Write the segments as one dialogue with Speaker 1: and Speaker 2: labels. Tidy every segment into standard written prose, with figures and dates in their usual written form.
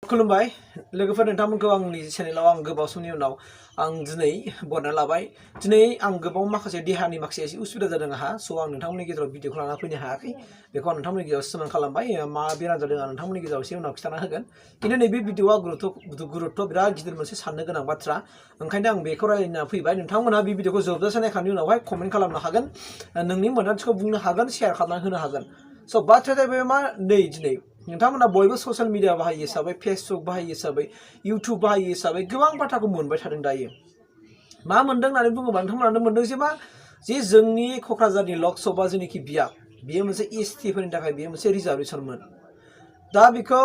Speaker 1: खुलुमबाय लोगोफोर नोंथांमोनखौ आंनि चेनेलाव आं गोबाव समनि उनाव आं दिनै बरना लाबाय दिनै आं गोबां माखासे देहानि माखासे एसे उसुबिदा जादों आंहा स' आं नोंथांमोननि गेजेराव भिडिअखौ लाना फैनो हायाखै बेखौ आं नोंथांमोननि गेजेराव सिमान खालामबाय मा बेराम जादों आं नोंथांमोननि गेजेराव एसे उनाव खिथाना होगोन खिन्थु नैबे भिडिअआ गुरुत्व बिराद गिदिर मोनसे साननो गोनां बाथ्रा ओंखायनो आं बेखौ रायलायना फैबाय नोंथांमोना बे भिडिअखौ जोबजासे नायखांनायनि उनावहाय कमेन्ट खालामनो हागोन नोंनि मोनदांथिखौ बुंनो हागोन शेयार खालामना होनो हागोन स' बाथ्राया जाहैबाय मा नै दिनै नोंथांमोना बयबो ससियेल मिडिया बाहायो हिसाबै फेसबुक बाहायो हिसाबै इउट्युब बाहायो हिसाबै गोबां बाथ्राखौ मोनबाय थादों दायो मा मोनदों होननानै बुङोबा नोंथांमोनानो मोनदों जे जोंनि क'क्राझारनि लक सभा जेनाखि बियाब बेयो मोनसे एसटिफोरनि थाखाय बेयो मोनसे रिजार्भेसनमोन दा बेखौ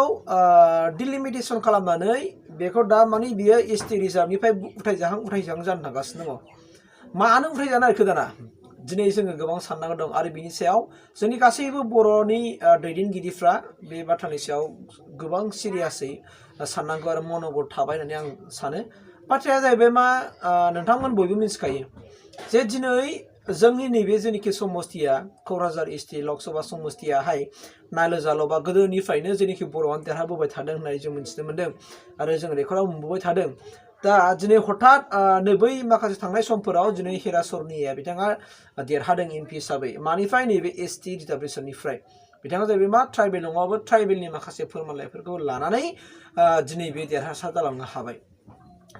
Speaker 1: डिलिमिटेसन खालामनानै बेखौ दा माने बियो एसटि रिजार्भनिफ्राय उथायजाहां जानो थांगासिनो दङ मानो उथायजानो नागिरखो दाना दिनै जोङो गोबां साननांगौ दं आरो बिनि सायाव जोंनि गासैबो बर'नि दैदेनगिरिफ्रा बे बाथ्रानि सायाव गोबां सिरियासै साननांगौ आरो मन'बल थाबाय होननानै आं सानो बाथ्राया जाहैबाय मा नोंथांमोन बयबो मिथिखायो जे दिनै जोंनि नैबे जेनाखि समस्तिया क'क्राझार एसटि लक सभा समस्तियाहाय नायल' जाल' बा गोदोनिफ्रायनो जेनाखि बर'आनो देरहाबोबाय थादों होननानै जों मिथिनो मोन्दों आरो जों रेकर्डआव मोनबोबाय थादों दा दिनै हठात नै बै माखासे थांनाय समफोराव दिनै हेरा स्वर्निया बिथाङा देरहादों एमपि हिसाबै मानिफ्राय नैबे एसटि रिजार्भेसननिफ्राय बिथाङा जाहैबाय मा ट्राइबेल नङाबो ट्राइबेलनि माखासे फोरमानलाइफोरखौ लानानै दिनै बे देरहासार जालांनो हाबाय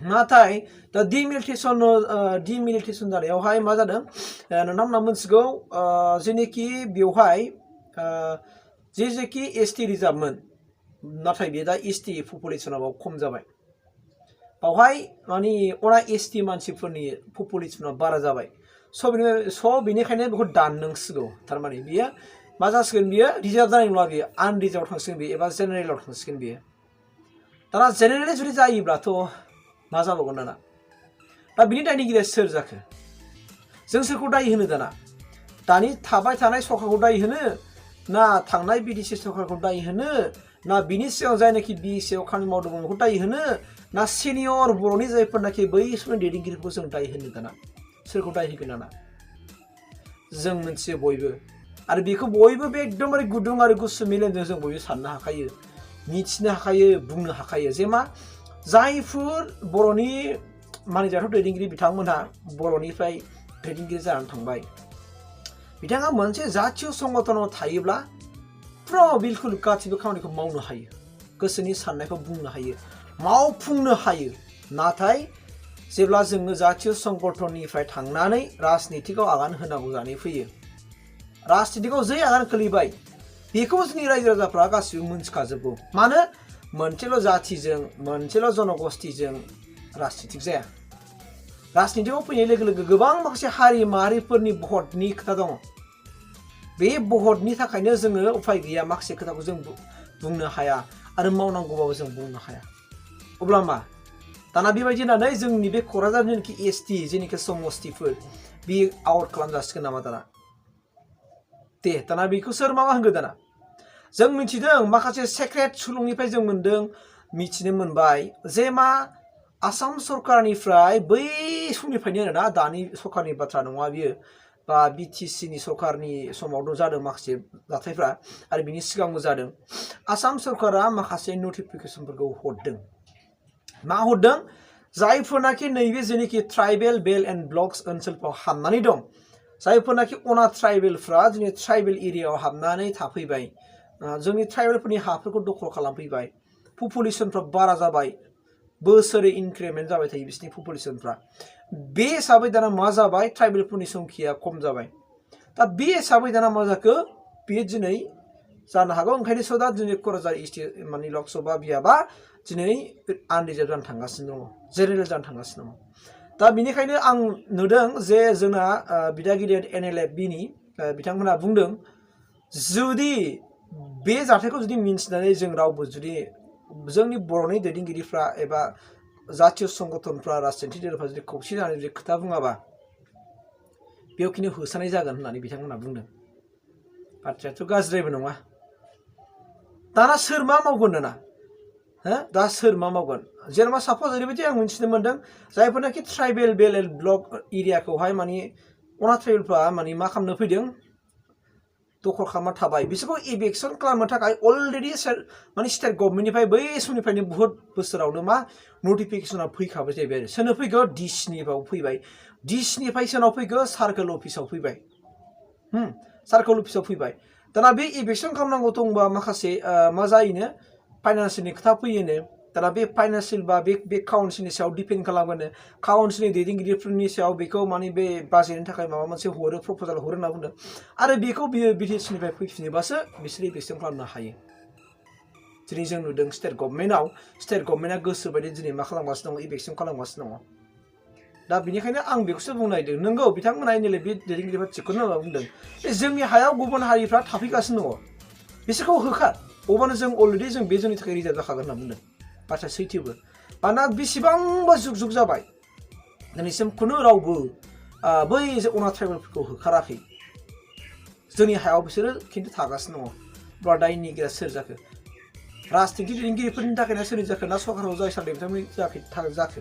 Speaker 1: नाथाय दा डिमिलिटेसन जानायावहाय मा जादों नोंथांमोना मिथिगौ जेनेखि बेवहाय जेखि एसटि रिजार्भमोन नाथाय बे दा एसटि पपुलेसनाव खम जाबाय बावहाय माने अना एसटि मानसिफोरनि पपुलेसना बारा जाबाय स' बेनिखायनो बेखौ दाननांसिगौ थारमाने बियो मा जासिगोन बियो रिजार्भ जानाय नङा बियो आनरिजार्भ थांसिगोन बियो एबा जेनेरेलाव थांसिगोन बियो दाना जेनेरेलि जुदि जायोब्लाथ' मा जाबावगोन दाना दा बिनि दायनिगिरिया सोर जाखो जों सोरखौ दाय होनो दाना दानि थाबाय थानाय सरकारखौ दाय होनो ना थांनाय बिटिसि सरकारखौ दाय होनो ना बिनि सिगां जायनाखि बिएसएआव खामानि मावदोंमोन बेखौ दाय होनो ना सिनियर बर'नि जायफोरनाखि बै समनि दैदेनगिरिफोरखौ जों दाय होनो दाना सोरखौ दाय होगोन दाना जों मोनथियो बयबो आरो बेखौ बयबो बे एकदमबारे गुदुं आरो गुसु मेलेमजों जों बयबो साननो हाखायो मिथिनो हाखायो बुंनो हाखायो जे मा जायफोर बर'नि मानिजाथाव दैदेनगिरि बिथांमोनहा बर'निफ्राय दैदेनगिरि जानानै थांबाय बिथाङा मोनसे जातीय संगठनाव थायोब्ला फुरा बिलकुल गासैबो खामानिखौ मावनो हायो गोसोनि साननायखौ बुंनो हायो मावफुंनो हायो नाथाय जेब्ला जोङो जातीय संगठननिफ्राय थांनानै राजनितिकआव आगान होनांगौ जानानै फैयो राजनितिकआव जै आगान खोलैबाय बेखौ जोंनि रायजो राजाफ्रा गासिबो मोनथिखाजोबगौ मानो मोनसेल' जाथिजों मोनसेल' जनगोष्ठीजों राजनितिक जाया राजनितिकआव फैनाय लोगो लोगो गोबां माखासे हारि माहारिफोरनि भटनि खोथा दङ बे भटनि थाखायनो जोङो उफाय गैया माखासे खोथाखौ जों बुंनो हाया आरो मावनांगौबाबो जों बुंनो हाया अब्ला मा दाना बेबायदि होननानै जोंनि बे क'क्राझार जेनाखि एसटि जेनाखि समस्तिफोर बे आउट खालामजासिगोन नामा दाना दे दाना बेखौ सोर मा होनगोन दाना जों मिथिदों माखासे सेक्रेट सुलुंनिफ्राय जों मिथिनो मोनबाय जे मा आसाम सरकारनिफ्राय बै समनिफ्रायनो आरोना दानि सरकारनि बाथ्रा नङा बियो बा बिटिसिनि सरकारनि समाव जादों माखासे जाथायफ्रा आरो बिनि सिगांबो जादों आसाम सरकारा माखासे नटिफिकेसनफोरखौ हरदों मा हरदों जायफोरनाखि नैबे जेनाखि ट्राइबेल बेल्ट एन्ड ब्लक्स ओनसोलफ्राव हाबनानै दं जायफोरनाखि अना ट्राइबेलफ्रा दिनै ट्राइबेल एरियायाव हाबनानै थाफैबाय जोंनि ट्राइबेलफोरनि हाफोरखौ दखल खालामफैबाय पपुलेसनफ्रा बारा जाबाय बोसोरै इनक्रिमेन्ट जाबाय थायो बिसोरनि पपुलेसनफ्रा बे हिसाबै दाना मा जाबाय ट्राइबेलफोरनि संख्याया खम जाबाय दा बे हिसाबै दाना मा जाखो बेयो दिनै जानो हागौ ओंखायनो दा दिनै क'क्राझार एसटि माने लक सभा बियाबा दिनै आनरिजार्भ जानो थांगासिनो दङ जेनेरेल जानो थांगासिनो दङ दा बिनिखायनो आं नुदों जे जोंना बिदा गिदिर NLFBनि बिथांमोनहा बुंदों जुदि बे जाथायखौ जुदि मिन्थिनानै जों रावबो जुदि जोंनि बर'नि दैदेनगिरिफ्रा एबा जातीय संगठनफ्रा राजनितिक दोलोफ्रा जुदि खौसे जानानै जुदि खोथा बुङाबा बेयाव खिन्थु होसानाय जागोन होननानै बिथांमोनहा बुंदों बाथ्रायाथ' गाज्रिबो नङा दाना सोर मा मावगोन दाना दा सोर मा मावगोन जेनेबा सापज ओरैबायदि आं मिथिनो मोन्दों जायफोरनाखि ट्राइबेल बेल्ट एन्ड ब्लक एरियाखौहाय माने अना ट्राइबेलफ्रा माने मा खालामनो फैदों दखल खालामना थाबाय बिसोरखौ इभिक्सन खालामनो थाखाय अलरेडि माने स्टेट गभर्नमेन्टनिफ्राय बै समनिफ्रायनो बुहुत बोसोरावनो मा नटिफिकेसना फैखाबाय जाहैबाय आरो सोरनो फैगौ डिसिनिफ्राय फैबाय डिसिनिफ्राय सोरनाव फैगौ सार्कोल अफिसाव फैबाय सार्कोल अफिसाव फैबाय दाना बे इभिक्सन खालामनांगौ दंबा माखासे मा जायोनो फाइनान्सियेलनि खोथा फैयोनो दाना बे फाइनान्सियेल बा बे काउन्सिलनि सायाव डिपेन्ड खालामोनो काउन्सिलनि दैदेनगिरिफोरनि सायाव बेखौ माने बे बाजेटनि थाखाय माबा मोनसे हरो प्रप'जाल हरो होनना बुंदों आरो बेखौ बियो बिटिसिनिफ्राय फैफिनोबासो बिसोर इभिक्सन खालामनो हायो दिनै जों नुदों स्टेट गभर्नमेन्टआ गोसो बायदि दिनै मा खालामगासिनो दङ इभिक्सन खालामगासिनो दङ दा बेनिखायनो आं बेखौसो बुंनो नागिरदों नंगौ बिथांमोना एनएलए बे दैदेनगिरिफ्रा थिगखौनो बुंदों जोंनि हायाव गुबुन हारिफ्रा थाफैगासिनो दङ बिसोरखौ होखार अब्लानो जों अलरेडि जों बे जोंनि थाखाय रिजार्भ जाखागोन होनना बुंदों बाथ्रा सैथोबो मानोना बेसेबांबा जुग जाबाय दिनैसिम खुनु रावबो बै अना ट्राइबेलफोरखौ होखाराखै जोंनि हायाव बिसोरो खिन्थु थागासिनो दङ बा दायनिगिरिया सोर जाखो राजनितिक दैदेनगिरिफोरनि थाखायनो सोर जाखो ना सरकाराव जाय सानदों बिथांमोननि जाखो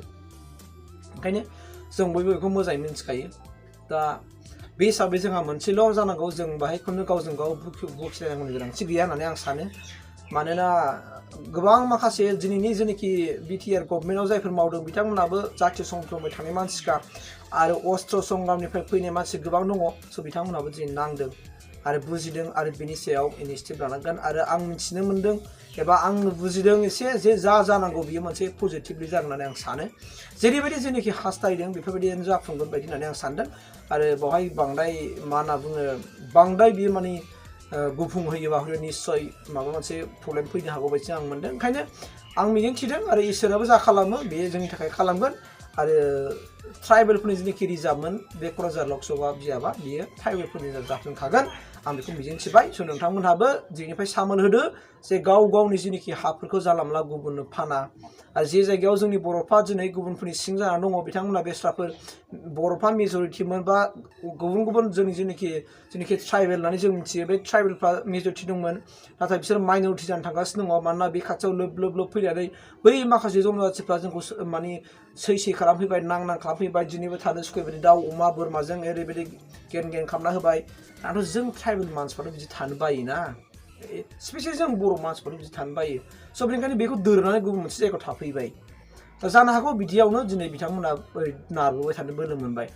Speaker 1: ओंखायनो जों बयबो बेखौ मोजाङै मिन्थिखायो दा बे हिसाबै जोंहा मोनसेल' जानांगौ जों बाहायखौनो गावजों गाव बखिलायनांगौनि गोनांथि गैया होननानै आं सानो मानोना गोबां माखासे दिनैनि जेनाखि बिटिआर गभर्नमेन्टआव जायफोर मावदों बिथांमोनाबो जातीय संख्रमबाय थानाय मानसिखा आरो अस्त्र संग्रामनिफ्राय फैनाय मानसि गोबां दङ स' बिथांमोनाबो दिनै नांदों आरो बुजिदों आरो बिनि सायाव इनिशिएटिभ लानांगोन आरो आं मिथिनो मोन्दों एबा आं बुजिदों एसे जे जानांगौ बियो मोनसे पजिटिभलि जागोन होननानै आं सानो जेरैबायदि जेनाखि हास्थायदों बेफोरबायदिनो जाफुंगोन बायदि होननानै आं सानदों आरो बेवहाय बांद्राय मा होनना बुङो बांद्राय बियो माने गुफुं होयोबा हले निस्सय माबा मोनसे प्रब्लेम फैनो हागौ बायदि आं मोन्दों ओंखायनो आं मिजिंथिदों आरो इसोराबो जा खालामो बेयो जोंनि थाखाय खालामगोन आरो ट्राइबेलफोरनि जेनाखि रिजार्भमोन बे क'क्राझार लक सभा बिजाबा बियो ट्राइबेलफोरनि जाफुंखागोन आं बेखौ मिजिंथिबाय स' नोंथांमोनहाबो दिनैनिफ्राय सामोल होदो जे गाव गावनि जेनाखि हाफोरखौ जानला मोनला गुबुननो फाना आरो जे जायगायाव जोंनि बर'फ्रा दिनै गुबुनफोरनि सिं जानानै दङ बिथांमोना बेस्राफोर बर'फ्रा मेजरिटिमोन बा गुबुन जोंनि जेनाखि ट्राइबेल होननानै जों मिथियो बे ट्राइबेलफ्रा मेजरिटि दंमोन नाथाय बिसोर माइनरिटि जानो थांगासिनो दङ मानोना बे खाथियाव लोब फैनानै बै माखासे जनजातिफ्रा जोंखौ माने सै खालामफैबाय नां खालामफैबाय दिनैबो थानो सुखुबायदि दाउ अमा बोरमाजों ओरैबायदि गेन खालामना होबाय नाथाय जों ट्राइबेल मानसिफ्राथ' बिदि थानो बायोना स्पेसियेलि जों बर' मानसिफ्राथ' बिदि थानो बायो स' बेनिखायनो बेखौ दोरनानै गुबुन मोनसे जायगायाव थाफैबाय दा जानो हागौ बिदियावनो दिनै बिथांमोना ओरै नारबोबाय थानो बोलो मोनबाय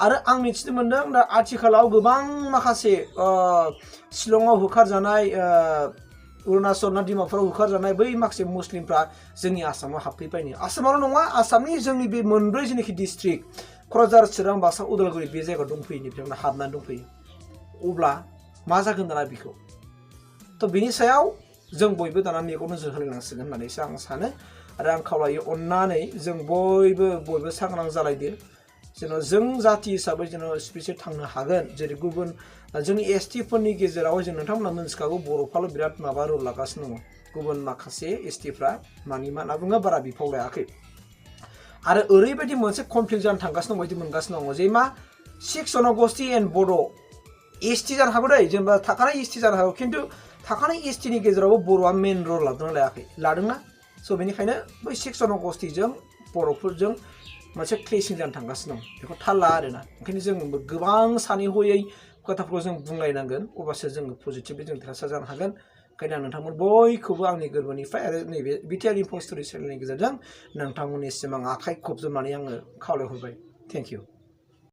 Speaker 1: आरो आं मिथिनो मोन्दों दा आथिखालाव गोबां माखासे शिलंआव होखारजानाय अरुणाचल ना डिमापुराव होखारजानाय बै माखासे मुस्लिमफ्रा जोंनि आसामाव हाबफैबायनो आसामावल' नङा आसामनि जोंनि बे मोनब्रै जेनाखि डिस्ट्रिक्ट क'क्राझार चिरां बाक्सा उदालगुरि बे जायगायाव दंफैयो बिथांमोना हाबनानै दंफैयो अब्ला मा जागोन दाना बेखौ थ' बिनि सायाव जों बयबो दाना मेगन नोजोर होलायनांसिगोन होननानैसो आं सानो आरो आं खावलायो अननानै जों बयबो सांग्रां जालायदो जेन' जों जाति हिसाबै जेन' स्पेसियेल थांनो हागोन जेरै गुबुन जोंनि एसटिफोरनि गेजेराव जों नोंथांमोना मिन्थिखागौ बर'फ्राल' बिराद माबा रल लागासिनो दङ गुबुन माखासे एसटिफ्रा मानि मा होनना बुङो बारा बिफाव लायाखै आरो ओरैबायदि मोनसे कनफ्लिक्ट जानो थांगासिनो दं बायदि मोनगासिनो दङ जे मा 6 जनगोष्ठी एन्ड बड' एसटि जानो हागौ दै जेनेबा थाखानाय एसटि जानो हागौ खिन्थु थाखानाय एसटिनि गेजेरावबो बर'आ मेन रल लादोंना लायाखै लादोंना स' बेनिखायनो बै 6 जनगोष्ठीजों बर'फोरजों मोनसे क्लेसिं जानो थांगासिनो दं बेखौ थाल ला आरोना ओंखायनो जों गोबां सानै हयै खोथाफोरखौ जों बुंलायनांगोन अब्लासो जों पजिटिभलि जों देरहासार जानो हागोन ओंखायनो आं नोंथांमोन बयखौबो आंनि गोरबोनिफ्राय आरो नैबे बिटिआर इन्फ'स्ट'रि चेनेलनि गेजेरजों नोंथांमोननिसिम आं आखाइ खबजोबनानै आङो खावलायहरबाय थेंक इउ